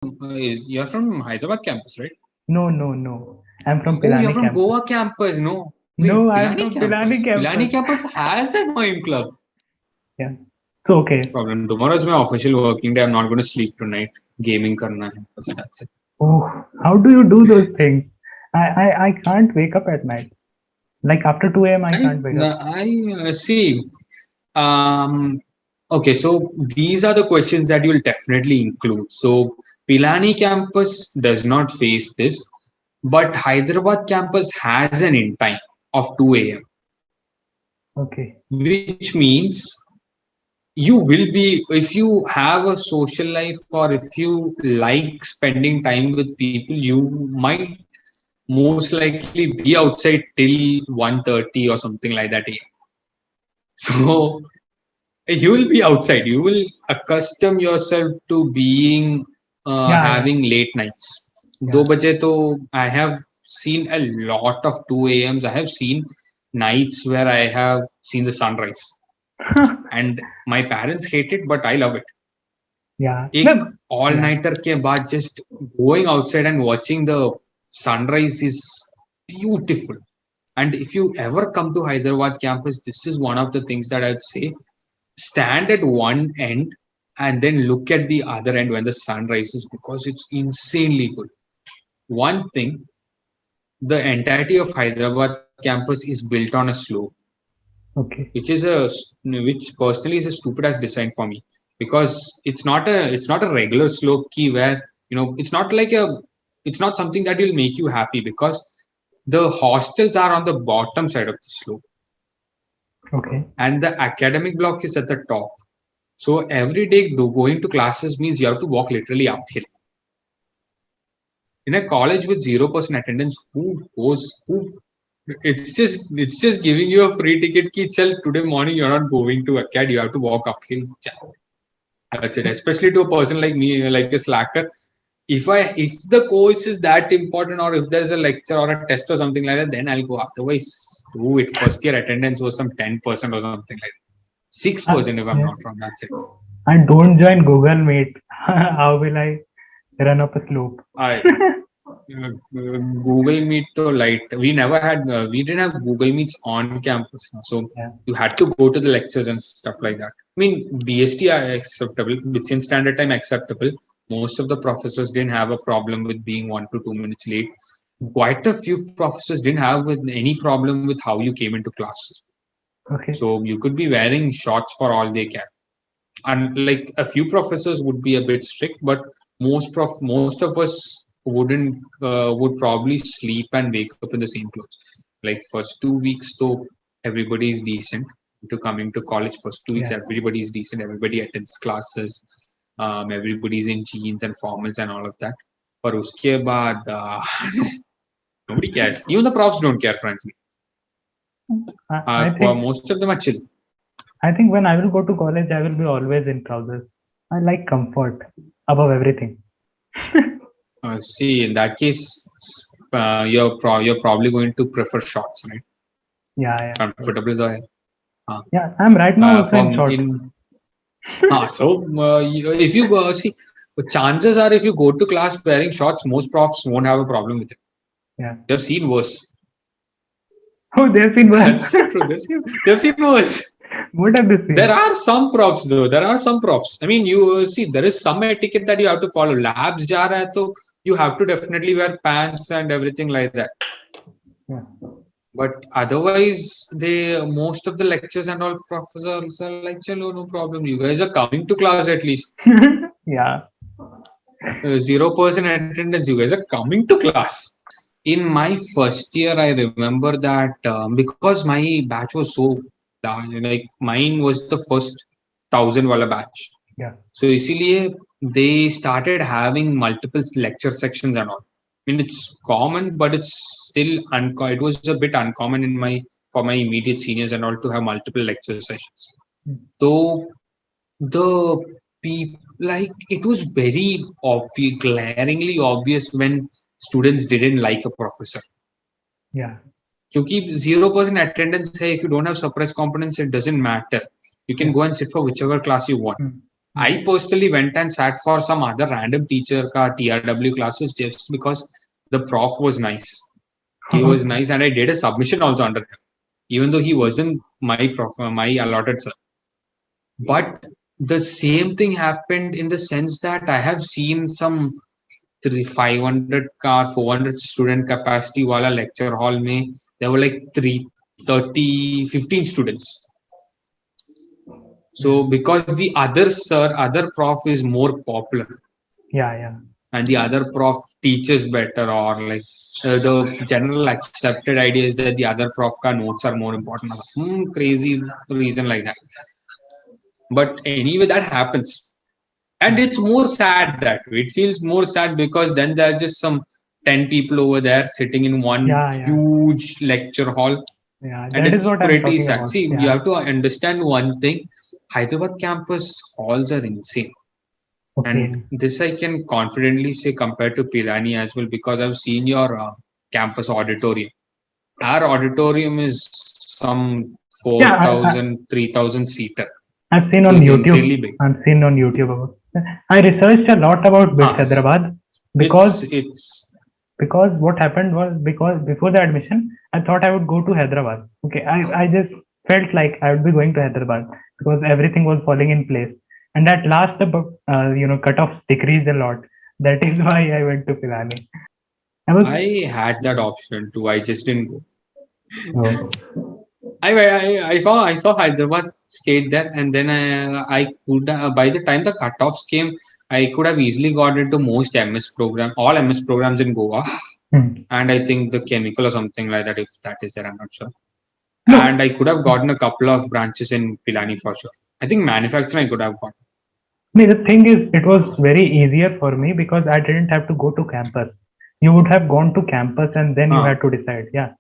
You're from Hyderabad campus, right? No, no, no. I'm from Oh, you're Pilani from campus. Goa campus. No, No, wait, I'm Pilani from Pilani campus. Pilani campus. campus has a wine club. Yeah. So okay. Problem. Tomorrow is my official working day. I'm not going to sleep tonight. Gaming karna hai. That's it. Oh, how do you do those things? I can't wake up at night. Like after 2 a.m. I I, can't wake up. I see. Um, okay, so these are the questions that you will definitely include. So Pilani campus does not face this, but Hyderabad campus has an in time of 2 a.m., Okay. which means you will be, if you have a social life or if you like spending time with people, you might most likely be outside till 1:30 or something like that a.m. So you will be outside. You will accustom yourself to being Yeah, yeah, having late nights. Do yeah. baje to I have seen a lot of 2 a.m.s. I have seen nights where I have seen the sunrise, and my parents hate it, but I love it. Yeah. एक No, all yeah. nighter के बाद just going outside and watching the sunrise is beautiful. And if you ever come to Hyderabad campus, this is one of the things that I'd say: stand at one end and then look at the other end when the sun rises, because it's insanely good. One thing, the entirety of Hyderabad campus is built on a slope, Okay. which personally is a stupid as design for me, because it's not a regular slope key where it's not like a it's not something that will make you happy, because the hostels are on the bottom side of the slope Okay. and the academic block is at the top. So every day going to classes means you have to walk literally uphill. In a college with 0% attendance, who goes? Who? It's just giving you a free ticket. Ki chal today morning you're not going to acad. You have to walk uphill. Ciao. That's it. Especially to a person like me, like a slacker. If the course is that important, or if there's a lecture or a test or something like that, then I'll go. Otherwise, do it. First year attendance was some 10% or something like that. Uh, 6% if I'm yeah. not wrong. That's it. And don't join Google Meet. How will I run up a slope? I Google Meet to light. We didn't have Google Meets on campus, so Yeah. you had to go to the lectures and stuff like that. I mean, BST are acceptable, within standard time acceptable. Most of the professors didn't have a problem with being 1 to 2 minutes late. Quite a few professors didn't have with any problem with how you came into classes. Okay. So you could be wearing shorts for all they care. And like a few professors would be a bit strict, but most of us wouldn't would probably sleep and wake up in the same clothes. Like first 2 weeks though, everybody is decent to coming to college. First 2 weeks Yeah. everybody is decent, everybody attends classes, everybody's in jeans and formals and all of that. But uske baad nobody cares, even the profs don't care, frankly. I think Most of them are chill. when I will go to college, I will be always in trousers. I like comfort above everything. See, in that case, you're probably going to prefer shorts, right? Yeah, yeah. True. Comfortable though. Uh, Yeah, I'm right now also in from shorts. in if you go see, the chances are if you go to class wearing shorts, most profs won't have a problem with it. Yeah. They've seen worse. Oh, they've seen worse. That's true. They've seen worse. What have they There seen? are some profs though. There are some profs. I mean, you see, there is some etiquette that you have to follow. Labs जा रहा है तो you have to definitely wear pants and everything like that. Yeah. But otherwise, they most of the lectures and all professors are like, "Chalo, no problem. You guys are coming to class at least. Yeah. 0% attendance. You guys are coming to class." In my first year, I remember that because my batch was so large, like mine was the first 1,000 wala batch. Yeah. So इसीलिए they started having multiple lecture sections and all. I mean, it's common, but it's still it was a bit uncommon for my immediate seniors and all to have multiple lecture sessions. So the like it was very obvious, glaringly obvious when students didn't like a professor. Yeah. क्योंकि 0% attendance है, if you don't have suppressed components, it doesn't matter. You can Yeah. go and sit for whichever class you want. Hmm. I personally went and sat for some other random teacher ka TRW classes just because the prof was nice. He was Okay. nice, and I did a submission also under him, even though he wasn't my prof, my allotted sir. But the same thing happened in the sense that I have seen some 500 car 400 student capacity wala lecture hall mein there were like 15 students. So because the other prof is more popular, Yeah, yeah. and the other prof teaches better, or like the general accepted idea is that the other prof ka notes are more important, or some crazy reason like that. But anyway, that happens. And it's more sad that way. It feels more sad because then there are just some 10 people over there sitting in one Yeah, yeah. huge lecture hall, Yeah. and That is it's what I'm pretty talking sad. about. See, you Yeah. have to understand one thing. Hyderabad campus halls are insane. Okay. And this I can confidently say compared to Pilani as well, because I've seen your campus auditorium. Our auditorium is some Yeah, 4,000, 3,000 seater. I've seen So on it's YouTube. insanely big. I've seen on YouTube about. I researched a lot about BITS Ah, Hyderabad it's because it's because what happened was, because before the admission, I thought I would go to Hyderabad. Okay, I just felt like I would be going to Hyderabad because everything was falling in place. And at last, the cutoffs decreased a lot. That is why I went to Pilani. I was I had that option too. I just didn't go. oh, I saw Hyderabad, stayed there, and then I could by the time the cutoffs came, I could have easily got into most MS program, all MS programs in Goa, hmm. and I think the chemical or something like that. If that is there, I'm not sure. And No. I could have gotten a couple of branches in Pilani for sure. I think manufacturing I could have got. I mean, the thing is, it was very easier for me because I didn't have to go to campus. You would have gone to campus and then you Huh. had to decide. Yeah,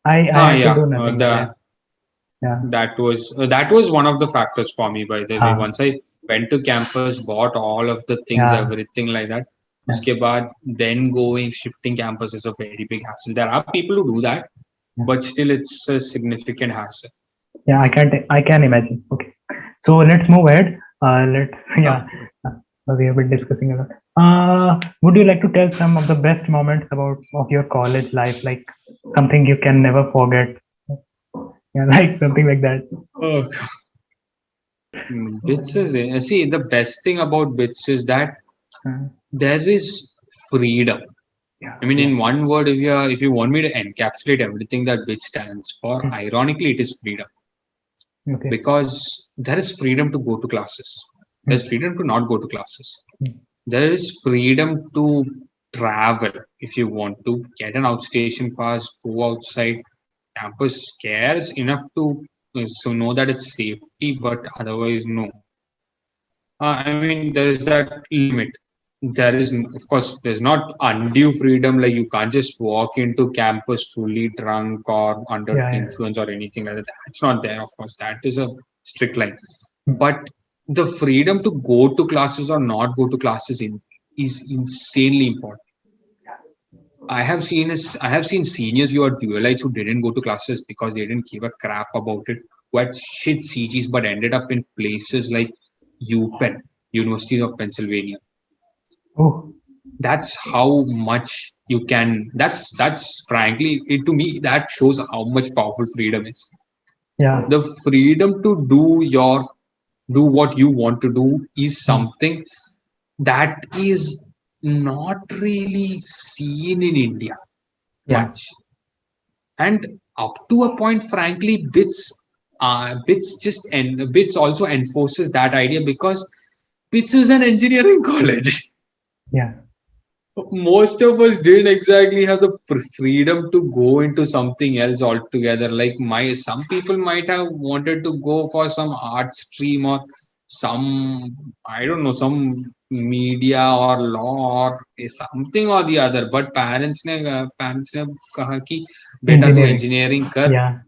I had to Yeah. do nothing like that. Yeah. That was one of the factors for me. By the way, Huh. once I went to campus, bought all of the things, Yeah. everything like that. Yeah. Uske baad, then going shifting campus is a very big hassle. There are people who do that, Yeah. but still it's a significant hassle. Yeah, I can imagine. Okay, so let's move ahead. Let's Uh, yeah, we have been discussing a lot. Would you like to tell some of the best moments about of your college life, like something you can never forget? Yeah, like something like that. oh, Bits is see the best thing about Bits is that Uh, there is freedom. yeah, I mean, yeah. in one word, if you want me to encapsulate everything that Bits stands for, Hmm. ironically, it is freedom. Okay. Because there is freedom to go to classes. There's freedom to not go to classes. Hmm. There is freedom to travel if you want to get an outstation pass, go outside. Campus cares enough to so know that it's safety, but otherwise no. I mean, there is that limit. There is, of course, there's not undue freedom. Like you can't just walk into campus fully drunk or under Yeah, yeah. influence or anything like that. It's not there, of course. That is a strict line. Hmm. But the freedom to go to classes or not go to classes is insanely important. I have seen seniors who are dualites who didn't go to classes because they didn't give a crap about it, who had shit CGs but ended up in places like UPenn, University of Pennsylvania. Oh, That's how much you can. That's frankly it, to me that shows how much powerful freedom is. yeah. The freedom to do what you want to do is Hmm. something that is not really seen in India Yeah, much. And up to a point, frankly, Bits also enforces that idea because Bits is an engineering college. yeah, Most of us didn't exactly have the freedom to go into something else altogether. Like some people might have wanted to go for some art stream or some, I don't know, some media or law or something or the other. But parents ने कहा कि बेटा तू engineering. engineering कर. Yeah,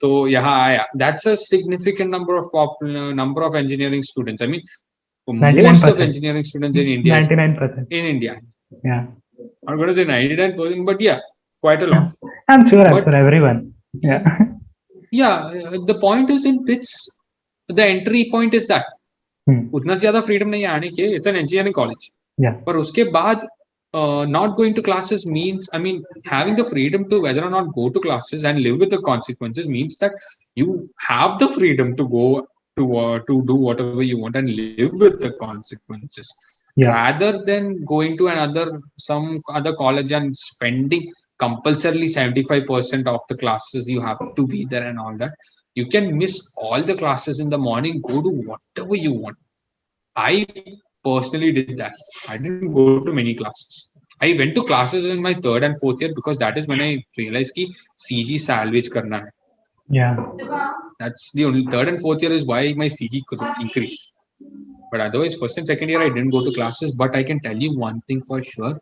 So yeah, that's a significant number of engineering students. I mean, most of 99%. engineering students in India, 99%. in India, Yeah, I'm going to say 99%, but yeah, quite a lot. yeah. I'm sure. I'm But sure everyone. yeah, Yeah. yeah, the point is in bits, the entry point is that. उतना ज्यादा freedom नहीं है आने के. It's an engineering college. Yeah. पर उसके बाद not going to classes means, I mean, having the freedom to whether or not go to classes and live with the consequences means that you have the freedom to go to do whatever you want and live with the consequences. Yeah. Rather than going to some other college and spending compulsorily 75% of the classes, you have to be there and all that. You can miss all the classes in the morning, go to whatever you want. I personally did that. I didn't go to many classes. I went to classes in my third and fourth year because that is when I realized कि CG salvage करना है. Yeah. That's the only third and fourth year is why my CG increased. But otherwise, first and second year I didn't go to classes. But I can tell you one thing for sure.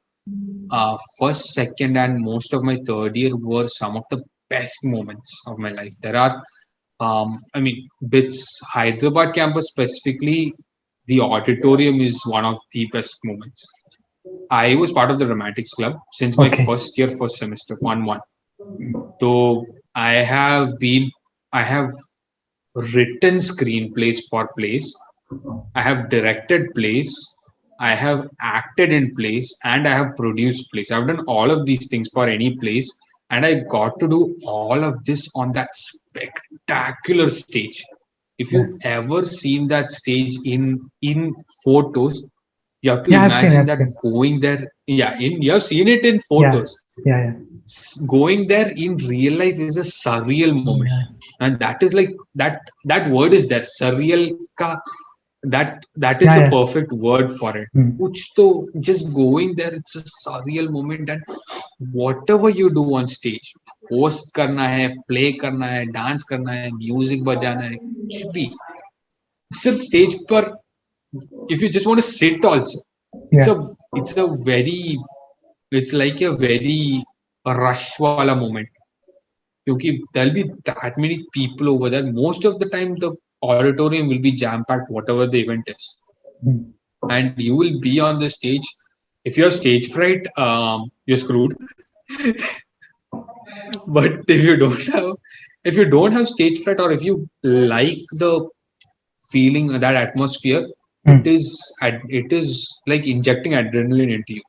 First, second, and most of my third year were some of the best moments of my life. There are, I mean, BITS Hyderabad campus specifically, the auditorium is one of the best moments. I was part of the Romantics Club since my Okay. first year, first semester, 1-1. So I have written screenplays for plays. I have directed plays. I have acted in plays and I have produced plays. I've done all of these things for any plays, and I got to do all of this on that spectacular stage. If you've ever seen that stage in photos, you have to Yeah, I've seen, imagine I've that seen. going there. Yeah, you have seen it in Yeah. photos. Yeah. Going there in real life is a surreal moment, Yeah. and that is like that word is there, surreal ka. That is Yeah, the yeah. perfect word for it. Kuch to just going there, it's a surreal moment, and whatever you do on stage, host करना है, play करना है, dance करना है, music बजाना है, कुछ भी. सिर्फ stage पर, if you just want to sit also, Yeah. it's a very, it's like a very rush wala moment. Because there'll be that many people over there. Most of the time, the auditorium will be jam packed, whatever the event is, and you will be on the stage. If you have stage fright, you're screwed. But if you don't have stage fright, or if you like the feeling, that atmosphere, it is like injecting adrenaline into you.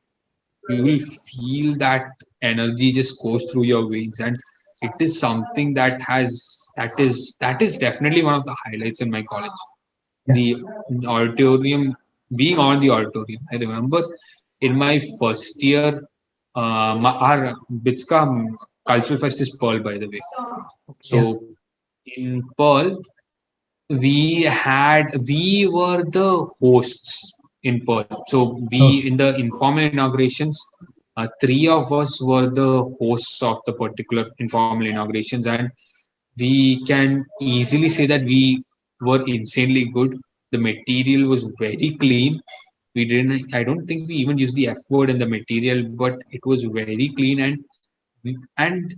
You will feel that energy just goes through your veins, and it is something that is definitely one of the highlights in my college. Yeah. The auditorium, being on the auditorium. I remember in my first year, our Bitska cultural fest is Pearl, by the way. So in Pearl, we were the hosts in Pearl. So we, in the informal inaugurations, three of us were the hosts of the particular informal inaugurations, and we can easily say that we were insanely good. The material was very clean. We didn't. I don't think we even used the F word in the material, but it was very clean, and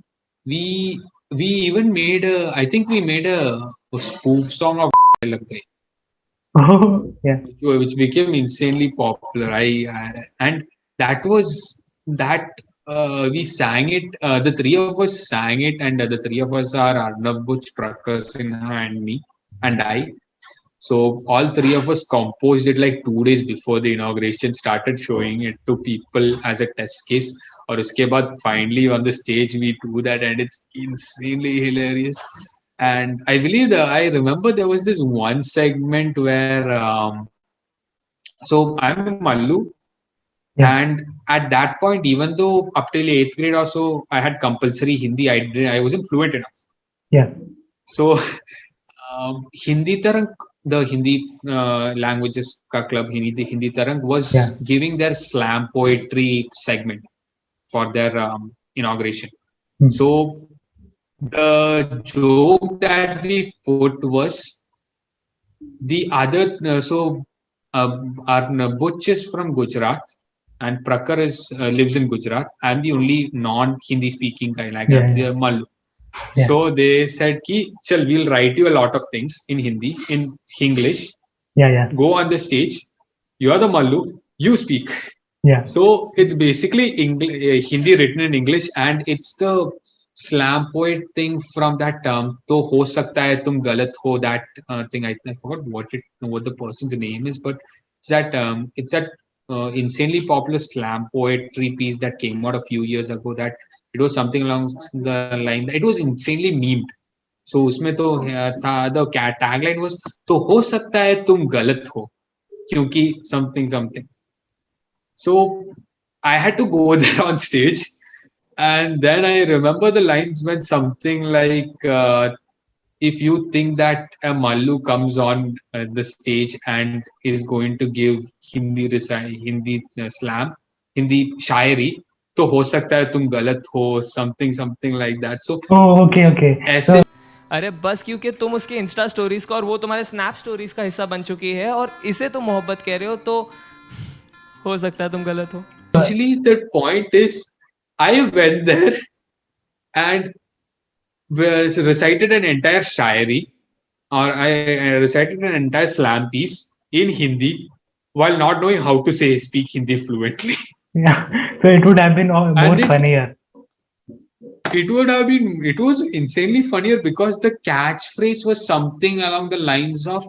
we we even made a. I think we made a spoof song of Lag Gaye, Oh, yeah. which became insanely popular. And that was that we sang it. The three of us sang it, and the three of us are Arnav Butch, Prakhar Sinha, and me, and I. So all three of us composed it like 2 days before the inauguration, started showing it to people as a test case. Or uske baad finally on the stage we do that, and it's insanely hilarious. And I believe I remember there was this one segment where so I'm in Mallu, and at that point, even though up till 8th grade or so I had compulsory Hindi, I wasn't fluent enough. Yeah. So Hindi Tarang, the Hindi languages ka club, Hindi Tarang was giving their slam poetry segment for their inauguration. So the joke that we put was the other. Our Butch is from Gujarat, and Prakhar lives in Gujarat. I'm the only non-Hindi speaking guy, like I'm the Mallu. So they said, "Ki, chal, we'll write you a lot of things in Hindi, in English. Yeah. Go on the stage. You are the Mallu. You speak." Yeah. So it's basically Hindi written in English, and it's the slam poet thing from that term. तो हो सकता है तुम गलत हो, that thing. I forgot what the person's name is, but it's that insanely popular slam poetry piece that came out a few years ago. That it was something along the line. It was insanely memed. So उसमें तो था, the tagline was तो हो सकता है तुम गलत हो क्योंकि something something. So I had to go there on stage. And then I remember the lines went something like, if you think that a Mallu comes on the stage and is going to give Hindi slam, Hindi शायरी, तो हो सकता है तुम गलत हो, something like that. So Oh, okay. ऐसे अरे बस क्योंकि तुम उसके इंस्टा स्टोरीज का और वो तुम्हारे स्नैप स्टोरीज का हिस्सा बन चुकी है और इसे तुम मोहब्बत कह रहे हो, तो हो सकता है तुम गलत हो. actually the point is, I went there and recited an entire shairi, or I recited an entire slam piece in Hindi while not knowing how to speak Hindi fluently. Yeah, so it would have been more funnier. It was insanely funnier because the catchphrase was something along the lines of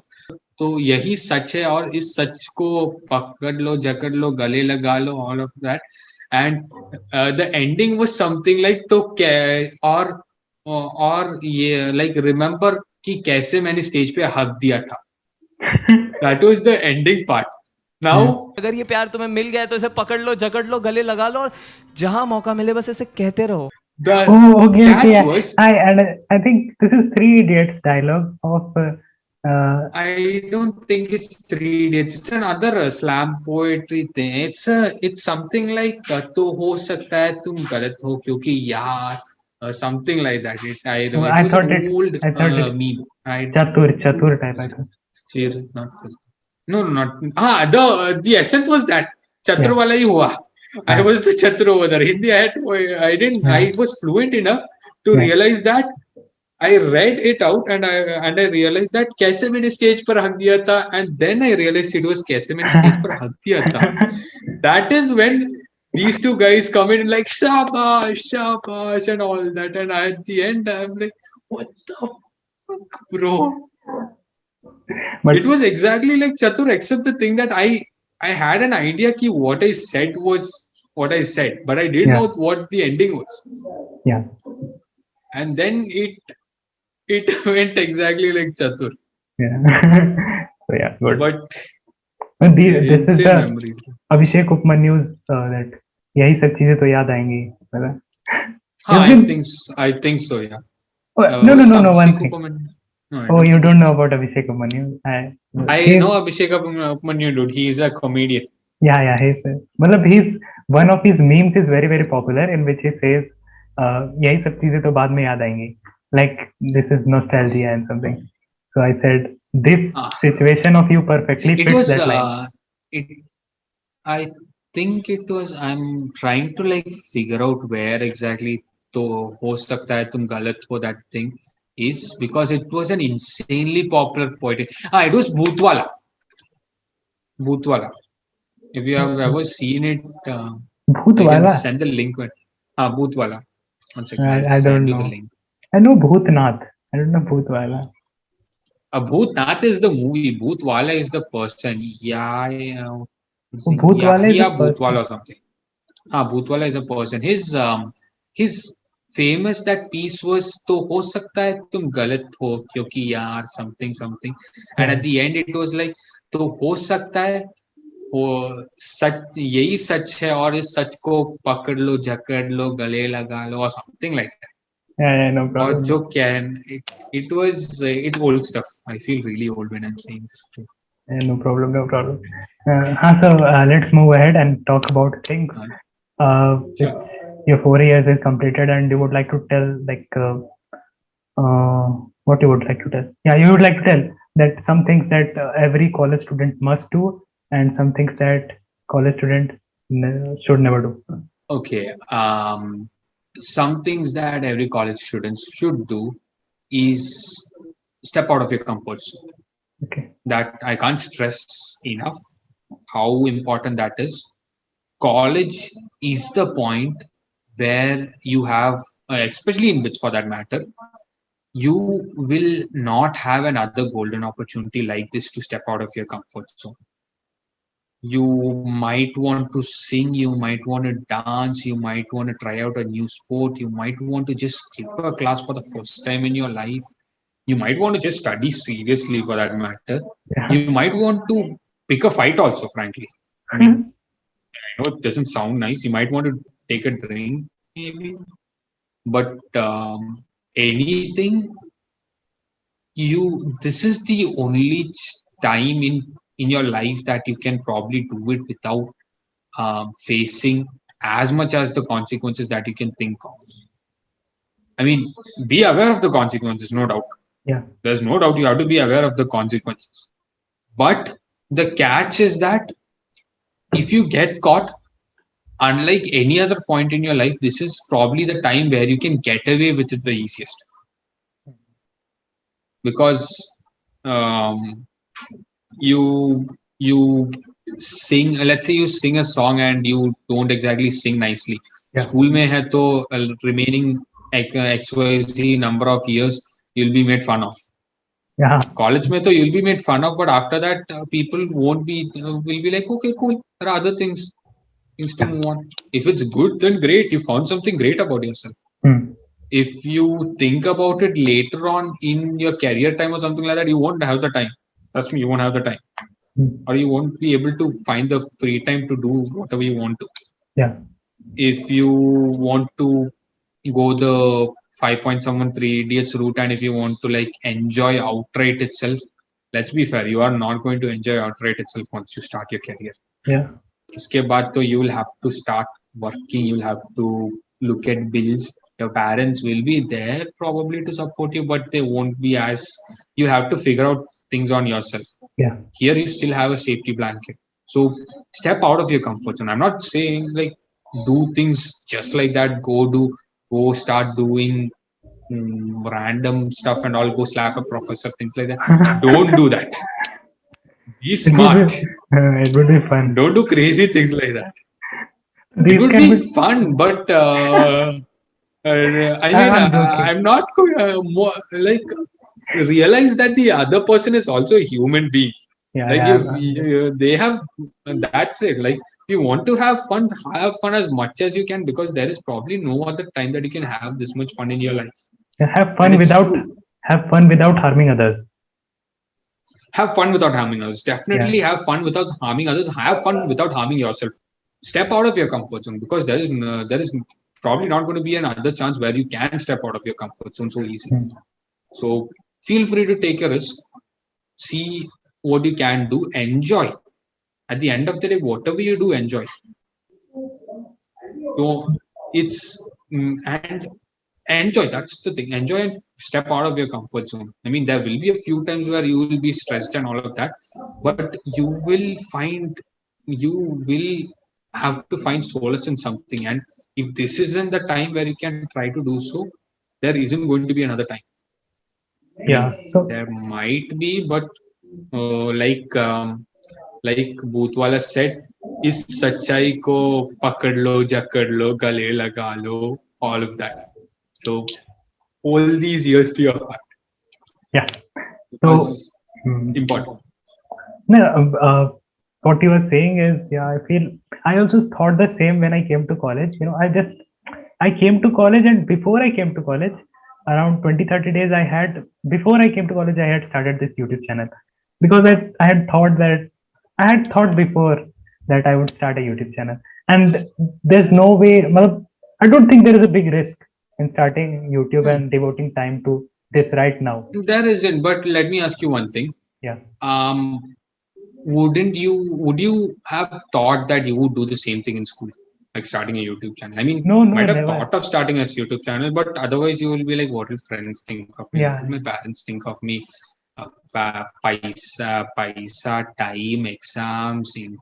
तो यही सच है और इस सच को पकड़ लो, जकड़ लो, गले लगा लो, all of that. And the ending was something like तो और ये like remember कि कैसे मैंने स्टेज पे हक दिया था. That was the ending part. Now अगर ये प्यार तुम्हें मिल गया है तो इसे पकड़ लो, जकड़ लो, गले लगा लो और जहां मौका मिले बस इसे कहते रहो. the Okay. catch was, I think this is Three Idiots dialogue of I don't think it's 3 Idiots. It's another slam poetry thing. It's something like तो हो सकता है तुम गलत हो क्योंकि यार, something like that. It was an old meme. Chatur type. I thought. Not fear. No, not. The essence was that Chatur Yeah. wala hi hua. I was the Chatur over there. Hindi, I didn't. I was fluent enough to realize that. I read it out and I realized that कैसे मैंने stage पर हक दिया था, and then I realized it was कैसे मैंने stage पर हक दिया था. That is when these two guys come in like shabash and all that, and at the end I'm like, what the fuck, bro? But It was exactly like Chatur, except the thing that I had an idea कि what I said was what I said, but I didn't know what the ending was. Yeah. And then it went exactly like Chatur. Yeah. So yeah, good. But this is insane the memory. Abhishek Upmanયુ's that यही सब चीजें तो याद आएंगी. I think so, yeah. No, was one Abhishek thing. Upmanyu? No, I Oh, don't you think don't know about Abhishek Upmanyu? I know Abhishek Upmanyu, dude. He is a comedian. Yeah. he's one of his memes is very popular, in which he says, यही सब चीजें तो बाद में याद आएंगी. Like this is nostalgia and something. So I said this situation of you perfectly fits that line. I think it was. I'm trying to like figure out where exactly तो हो सकता है तुम गलत हो that thing is, because it was an insanely popular poetry. It was Bhootwala. If you have ever seen it, I can send the link. Bhootwala. One second, I don't send you know. the link. I know Bhootnath. I don't know Bhootwala. Bhootnath is the movie. Bhootwala is the person. Bhootwala is a Bhootwala or something. Bhootwala is a person. His famous that piece was तो हो सकता है तुम गलत हो क्योंकि यार something, and at the end it was like तो हो सकता है वो सच, यही सच है और इस सच को पकड़ लो, जकड़ लो, गले लगा लो, or something like that. Yeah, no problem. और जो it old stuff. I feel really old when I'm saying this too. Yeah, no problem. So let's move ahead and talk about things. Sure. Your 4 years is completed and you would like to tell what you would like to tell. Yeah, you would like to tell that some things that every college student must do and some things that college student should never do. Okay. Some things that every college student should do is step out of your comfort zone. Okay. That I can't stress enough how important that is. College is the point where you have especially in bits for that matter, you will not have another golden opportunity like this to step out of your comfort zone. You might want to sing, you might want to dance, you might want to try out a new sport, you might want to just skip a class for the first time in your life, you might want to just study seriously for that matter, Yeah. you might want to pick a fight also, frankly. I mean, I know it doesn't sound nice, you might want to take a drink, maybe, but anything, this is the only time in your life that you can probably do it without facing as much as the consequences that you can think of. I mean, be aware of the consequences, no doubt. Yeah. There's no doubt you have to be aware of the consequences. But the catch is that if you get caught, unlike any other point in your life, this is probably the time where you can get away with it the easiest. Because um, you sing, let's say you sing a song and you don't exactly sing nicely. Yeah. School mein hai to remaining XYZ number of years you'll be made fun of. Yeah. College mein to you'll be made fun of, but after that people won't be will be like, okay, cool, there are other things, things to move on. If it's good, then great, you found something great about yourself. If you think about it later on in your career time or something like that, you won't have the time. Trust me, you won't have the time. Or you won't be able to find the free time to do whatever you want to. Yeah. If you want to go the 5.73 idiots route, and if you want to like enjoy outright itself, let's be fair, you are not going to enjoy outright itself once you start your career. Yeah. उसके बाद तो you will have to start working, you will have to look at bills. Your parents will be there probably to support you, but they won't be as, you have to figure out things on yourself. Yeah. Here you still have a safety blanket. So step out of your comfort zone. I'm not saying like do things just like that. Go start doing random stuff and all. Go slap a professor, things like that. Don't do that. Be smart. It would be fun. Don't do crazy things like that. These It would can be fun, but I mean, I'm joking. I'm not more like realize that the other person is also a human being. Yeah. Like Yeah. they have, that's it. Like if you want to have fun as much as you can, because there is probably no other time that you can have this much fun in your life. Yeah, have fun And it's without true. have fun without harming others. Have fun without harming others. Definitely have fun without harming others. Have fun without harming yourself. Step out of your comfort zone, because there is probably not going to be another chance where you can step out of your comfort zone so easy. So feel free to take a risk. See what you can do. Enjoy. At the end of the day, whatever you do, enjoy. So it's and enjoy. That's the thing. Enjoy and step out of your comfort zone. I mean, there will be a few times where you will be stressed and all of that, but you will have to find solace in something. And if this isn't the time where you can try to do so, there isn't going to be another time. Yeah. So There might be, but like Bhutwala said, इस सच्चाई को पकड़ लो, जकड़ लो, गले लगा लो, all of that. So hold these years to your heart. yeah. Because Hmm. important. No, what you were saying is, yeah, I feel I also thought the same when I came to college. You know, I came to college, and before I came to college, around 20-30 days before I came to college, I had started this YouTube channel because I had thought before that I would start a YouTube channel. And there's no way, I don't think there is a big risk in starting YouTube and devoting time to this right now. There isn't, but let me ask you one thing. Yeah. Would you have thought that you would do the same thing in school, like starting a YouTube channel? I mean, No, might have never. thought of starting a YouTube channel, but otherwise you will be like, what will friends think of me? Yeah. What will my parents think of me? Paisa, time, exams, and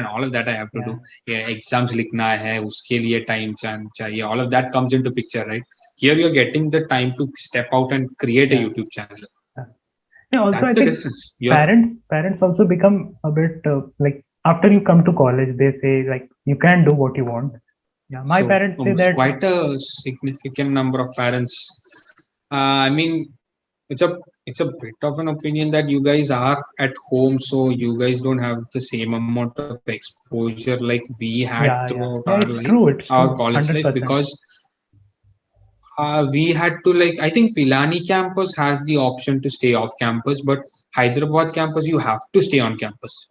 all of that I have to do. Yeah, exams likhna hai, uske liye time chahiye. All of that comes into picture, right? Here you're getting the time to step out and create a YouTube channel. Yeah, also That's I the think difference. parents also become a bit like after you come to college, they say like you can do what you want, Yeah, my So parents say that. quite a significant number of parents. I mean, it's a it's a bit of an opinion that you guys are at home, so you guys don't have the same amount of exposure like we had Yeah, throughout yeah, our yeah. life, It's true. It's our true. college life, 100%. because we had to, like, I think Pilani campus has the option to stay off campus, but Hyderabad campus you have to stay on campus.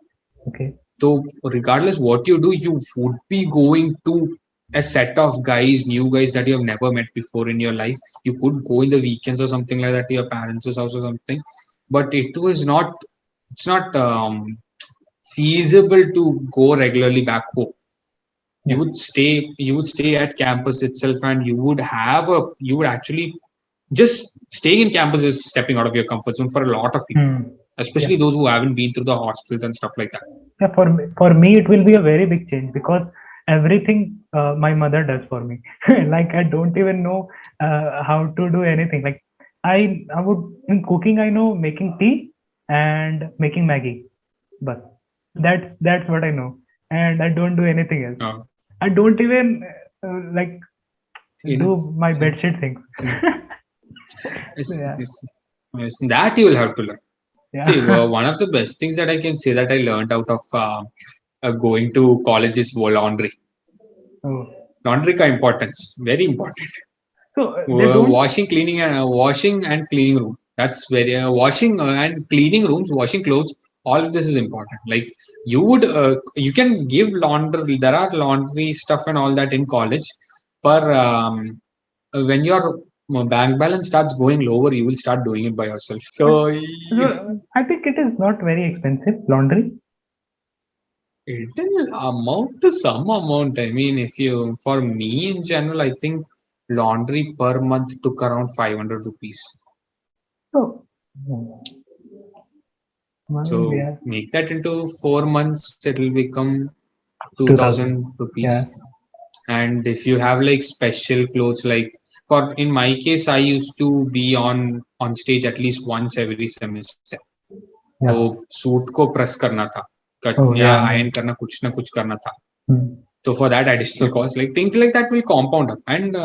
Okay. So regardless what you do, you would be going to a set of guys, new guys that you have never met before in your life. You could go in the weekends or something like that to your parents' house or something, but it was not. It's not feasible to go regularly back home. You Yeah. would stay. You would stay at campus itself, and you would have a. You would actually just staying in campus is stepping out of your comfort zone for a lot of people, Hmm. Yeah. especially those who haven't been through the hostels and stuff like that. Yeah. For me, it will be a very big change because everything my mother does for me. Like I don't even know how to do anything. Like I would in cooking I know making tea and making Maggie, but that's what I know, and I don't do anything else. Uh, I don't even like enough. do my It's enough. bedsheet things. It's enough. Yeah. That you will have to learn. See, Yeah. one of the best things that I can say that I learned out of going to college is laundry. Oh. Laundry ka importance, very important. So they don't. Washing and cleaning room. That's very washing and cleaning rooms, washing clothes. All of this is important. Like you can give laundry. There are laundry stuff and all that in college, but when your bank balance starts going lower, you will start doing it by yourself. But So I think it is not very expensive laundry. it will amount to some amount. I mean, if you, for me in general, I think laundry per month took around 500 rupees. So, So yeah, make that into 4 months, it will become 2000. 2000 Yeah, rupees. And if you have like special clothes, like for in my case, I used to be on stage at least once every semester. तो yeah. Suit को press करना था Oh, या yeah, yeah. Ion करना कुछ ना कुछ करना था. Hmm. So for that additional cost, like things like that will compound up, and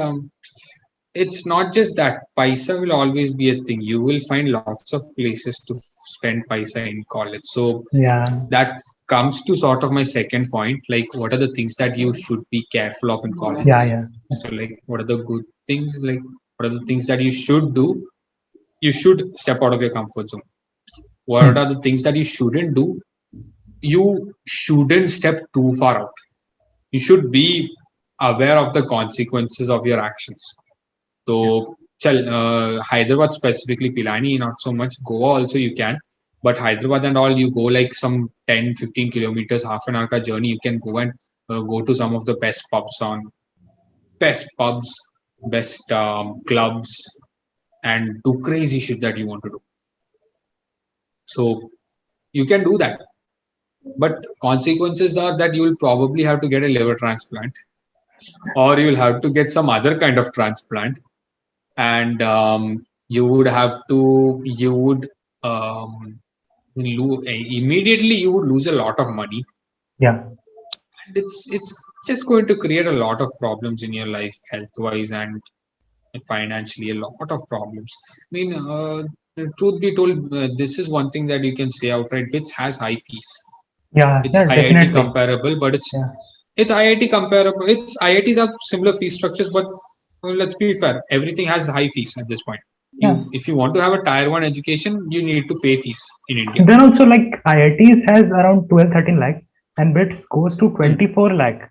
it's not just that. Paisa will always be a thing. You will find lots of places to spend paisa in college. So Yeah. that comes to sort of my second point. Like, what are the things that you should be careful of in college? Yeah, yeah. So, like, what are the good things? Like, what are the things that you should do? You should step out of your comfort zone. What Hmm. are the things that you shouldn't do? You shouldn't step too far out. You should be aware of the consequences of your actions. So, Hyderabad specifically, Pilani, not so much. Goa also you can, but Hyderabad and all, you go like some 10, 15 kilometers, half an hour ka journey. You can go and go to some of the best pubs, best clubs, and do crazy shit that you want to do. So you can do that, but consequences are that you will probably have to get a liver transplant, or you will have to get some other kind of transplant, and you would immediately you would lose a lot of money, Yeah. and it's just going to create a lot of problems in your life, health wise and financially, a lot of problems. I mean, truth be told, this is one thing that you can say outright. BITS has high fees. Yeah. It's Yeah. IIT Definitely. comparable, but Yeah. it's IIT comparable. It's IITs have similar fee structures, but let's be fair. Everything has high fees at this point. Yeah. If you want to have a tier one education, you need to pay fees in India. Then also like IITs has around 12, 13 lakhs, and BITS goes to 24 lakh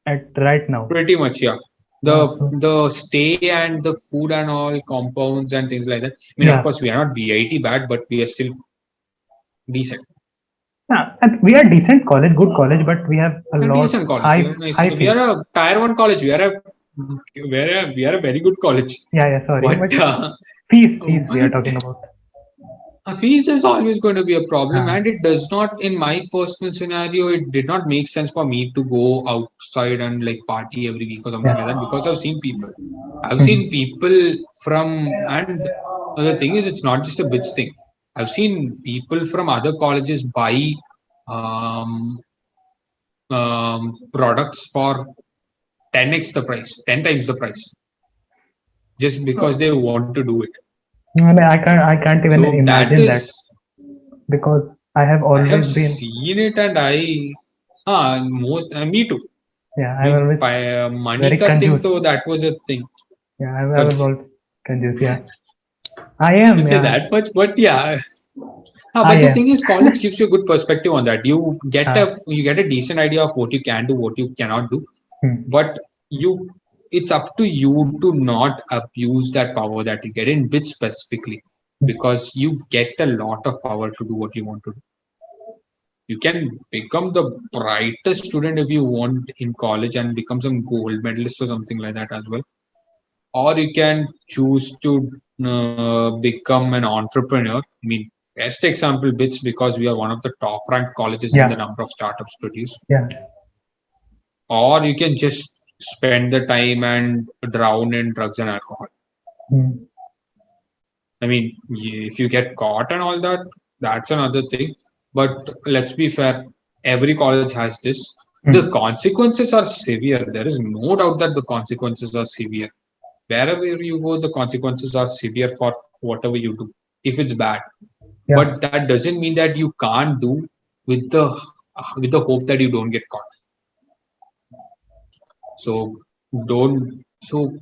at right now. Pretty much, yeah. Yeah, so- The stay and the food and all compounds and things like that. I mean, Yeah. of course, we are not VIT bad, but we are still decent. Yeah, and we are decent college, good college, but we have a A lot decent college. high, We are nice. high We fees. are a tier one college. We are a very good college. Yeah, sorry, But but fees we are but talking about. fees is always going to be a problem, Yeah. and it does not, in my personal scenario, it did not make sense for me to go outside and like party every week or something Yeah. like that, because I've Mhm. seen people from, and the thing is, it's not just a bitch thing. I've seen people from other colleges buy um, products for 10x the price, 10 times the price, just because they want to do it. I mean, I can't even So that imagine that is, because I have I have always been, seen it, and me too. yeah, I I mean, was money very ka thing, confused. so that was a thing. Yeah, I was Confused. also confused. Yeah, I am. I'd say Yeah, that much, but yeah. I But the am. thing is, college gives you a good perspective on that. Uh, You get a decent idea of what you can do, what you cannot do. hmm, But you, it's up to you to not abuse that power that you get in bit specifically, hmm, because you get a lot of power to do what you want to do. You can become the brightest student if you want in college and become some gold medalist or something like that as well. Or you can choose to become an entrepreneur. I mean, best example bits, because we are one of the top ranked colleges in the yeah, number of startups produced. yeah, Or you can just spend the time and drown in drugs and alcohol. hmm, I mean, if you get caught and all that, that's another thing. But let's be fair, every college has this. The hmm, consequences are severe. There is no doubt that the consequences are severe. Wherever you go, the consequences are severe for whatever you do, if it's bad. yeah, But that doesn't mean that you can't do with the hope that you don't get caught. So don't. So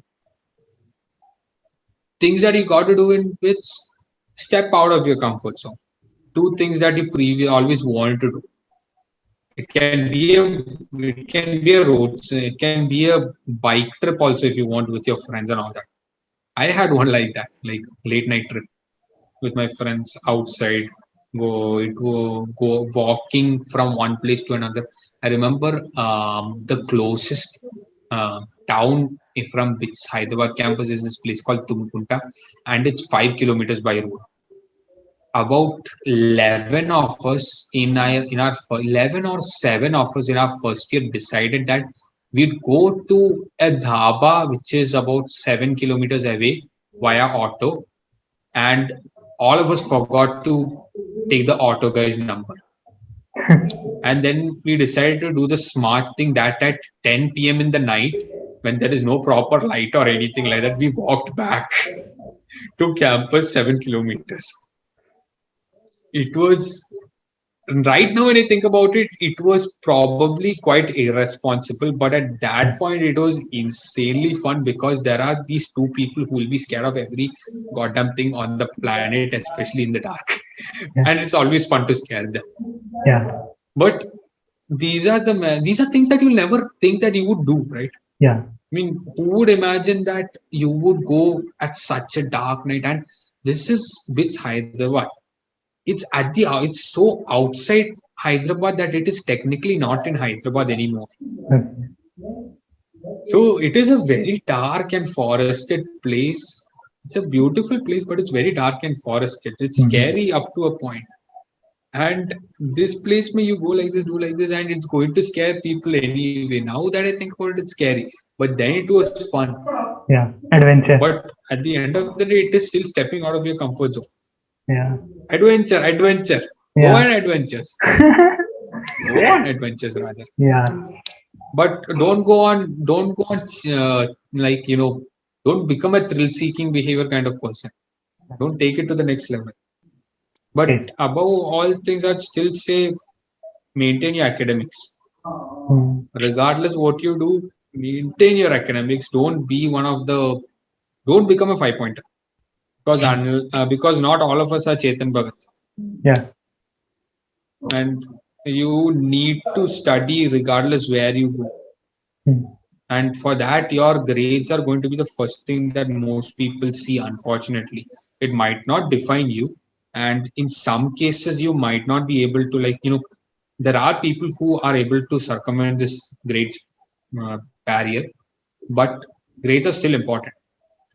things that you got to do in bits, step out of your comfort zone. Do things that you always wanted to do. It can be a road, it can be a bike trip also if you want, with your friends and all that. I had one like that, like late night trip with my friends outside. Go walking from one place to another. I remember the closest town from which Hyderabad campus is this place called Tumkunta, and it's 5 kilometers by road. About 11 of us in our 11 or 7 of us in our first year decided that we'd go to a dhaba which is about 7 kilometers away via auto, and all of us forgot to take the auto guy's number. And then we decided to do the smart thing that at 10 p.m. in the night, when there is no proper light or anything like that, we walked back to campus 7 kilometers. It was, right now when I think about it, it was probably quite irresponsible, but at that yeah, point it was insanely fun, because there are these two people who will be scared of every goddamn thing on the planet, especially in the dark. And yeah, it's always fun to scare them. yeah, But these are things that you'll never think that you would do, right? yeah, I mean, who would imagine that you would go at such a dark night? And this is BITS Hyderabad. It's so outside Hyderabad that it is technically not in Hyderabad anymore. okay, So it is a very dark and forested place. It's a beautiful place, but it's very dark and forested. It's hmm, scary up to a point. And this place, may you go like this, do like this, and it's going to scare people anyway. Now that I think about it, it's scary. But then it was fun. yeah, adventure, But at the end of the day, it is still stepping out of your comfort zone. yeah, Adventure. Go yeah, on adventures. Go on adventures rather. yeah, But don't go on like, don't become a thrill seeking behavior kind of person. Don't take it to the next level. But yes, above all things, I'd still say maintain your academics. hmm, Regardless what you do, maintain your academics. Don't become a 5 pointer, because not all of us are Chetan Bhagat, yeah, and you need to study regardless where you go. hmm, And for that, your grades are going to be the first thing that most people see, unfortunately. It might not define you, and in some cases you might not be able to, like, there are people who are able to circumvent this grades barrier, but grades are still important.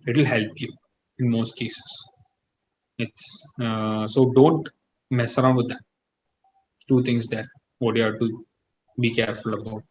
It will help you in most cases. It's So don't mess around with that. Two things there what you have to be careful about.